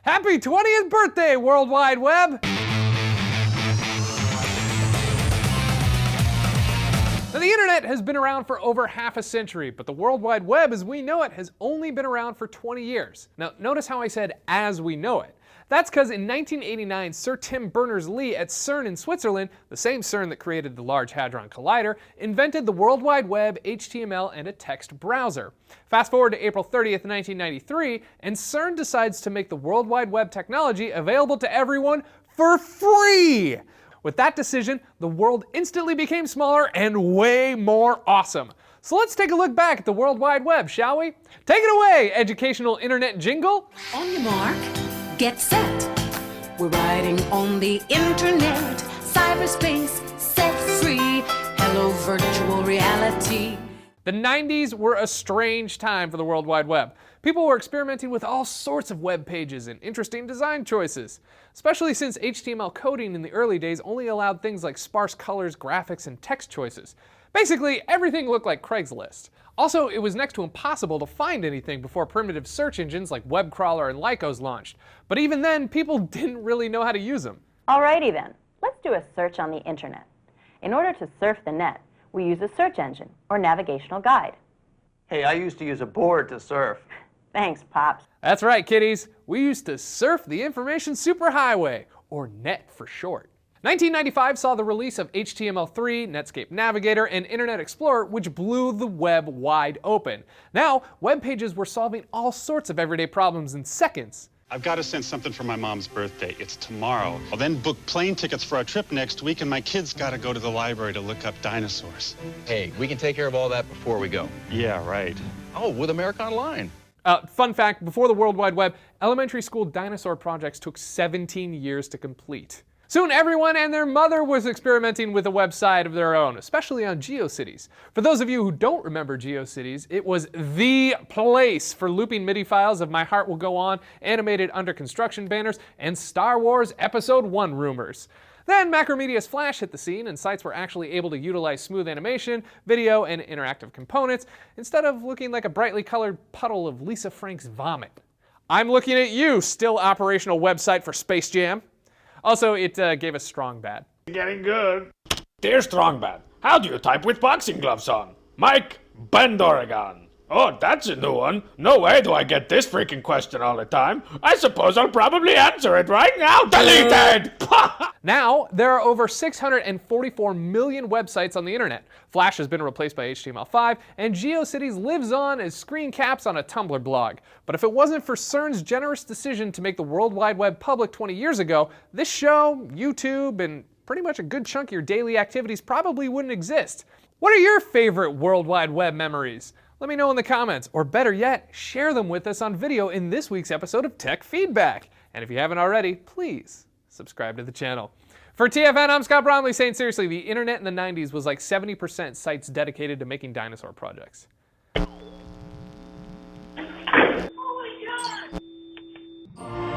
Happy 20th birthday, World Wide Web! Now, the internet has been around for over half a century, but the World Wide Web as we know it has only been around for 20 years. Now, notice how I said as we know it. That's because in 1989, Sir Tim Berners-Lee at CERN in Switzerland, the same CERN that created the Large Hadron Collider, invented the World Wide Web, HTML, and a text browser. Fast forward to April 30th, 1993, and CERN decides to make the World Wide Web technology available to everyone for free! With that decision, the world instantly became smaller and way more awesome. So let's take a look back at the World Wide Web, shall we? Take it away, educational internet jingle! On your mark. Get set. We're riding on the internet. Cyberspace set free. Hello, virtual reality. The 90s were a strange time for the World Wide Web. People were experimenting with all sorts of web pages and interesting design choices, especially since HTML coding in the early days only allowed things like sparse colors, graphics, and text choices. Basically, everything looked like Craigslist. Also, it was next to impossible to find anything before primitive search engines like WebCrawler and Lycos launched. But even then, people didn't really know how to use them. Alrighty then, let's do a search on the internet. In order to surf the net, we use a search engine or navigational guide. Hey, I used to use a board to surf. Thanks, Pops. That's right, kiddies. We used to surf the information superhighway, or NET for short. 1995 saw the release of HTML3, Netscape Navigator, and Internet Explorer, which blew the web wide open. Now, web pages were solving all sorts of everyday problems in seconds. I've got to send something for my mom's birthday. It's tomorrow. I'll then book plane tickets for our trip next week, and my kids got to go to the library to look up dinosaurs. Hey, we can take care of all that before we go. Yeah, right. Oh, with America Online. Fun fact, before the World Wide Web, elementary school dinosaur projects took 17 years to complete. Soon everyone and their mother was experimenting with a website of their own, especially on GeoCities. For those of you who don't remember GeoCities, it was the place for looping MIDI files of My Heart Will Go On, animated under construction banners, and Star Wars Episode 1 rumors. Then Macromedia's Flash hit the scene, and sites were actually able to utilize smooth animation, video, and interactive components, instead of looking like a brightly colored puddle of Lisa Frank's vomit. I'm looking at you, still operational website for Space Jam. Also, it gave us Strong Bad. Getting good. Dear Strong Bad, how do you type with boxing gloves on? Mike, Bend, Oregon. Oh, that's a new one. No way do I get this freaking question all the time. I suppose I'll probably answer it right now. Deleted! Now, there are over 644 million websites on the internet. Flash has been replaced by HTML5, and GeoCities lives on as screen caps on a Tumblr blog. But if it wasn't for CERN's generous decision to make the World Wide Web public 20 years ago, this show, YouTube, and pretty much a good chunk of your daily activities probably wouldn't exist. What are your favorite World Wide Web memories? Let me know in the comments, or better yet, share them with us on video in this week's episode of Tech Feedback. And if you haven't already, please subscribe to the channel. For TFN, I'm Scott Bromley saying seriously, the internet in the 90s was like 70% sites dedicated to making dinosaur projects. Oh my God!